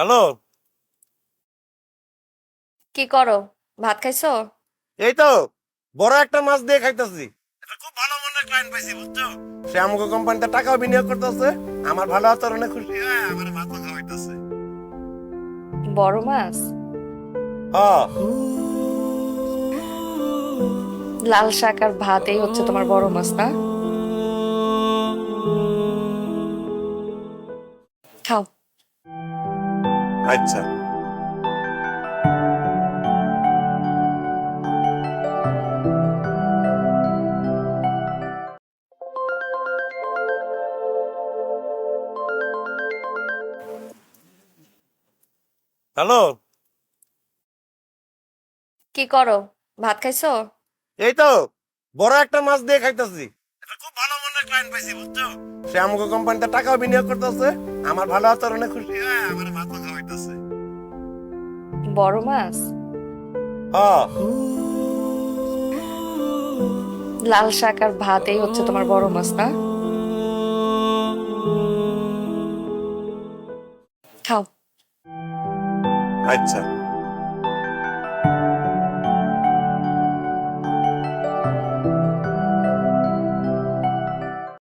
Hello. কি করো? ভাত খাইছো? এই তো বড় একটা মাছ দিয়ে খাইতেছি। এটা খুব ভালো মনের ক্লায়েন্ট পাইছি, বুঝছো? সে আমাকে কোম্পানিতে টাকাও বিনিয়োগ করতেছে, আমার ভালো আচরণে খুশি হয়ে আমার ভাত খাওয়াইতেছে। বড় মাছ? হ্যাঁ। লাল শাক আর ভাত এই হচ্ছে তোমার বড় মাছ, না? খাও। আচ্ছা। হ্যালো। কি করো? ভাত খাইছো? এই তো বড় একটা মাছ দিয়ে খাইতেছি। এটা খুব ভালো মনের ক্লায়েন্ট পাইছি, বুঝছো? সে আমাকে কোম্পানিতে টাকাও বিনিয়োগ করতেছে, আমার ভালো আচরণে খুশি হয়ে আমার ভাত খাওয়াইতেছে। বড় মাছ? হ্যাঁ। লাল শাক আর ভাত এই হচ্ছে তোমার বড় মাছ, না? খাও। আচ্ছা।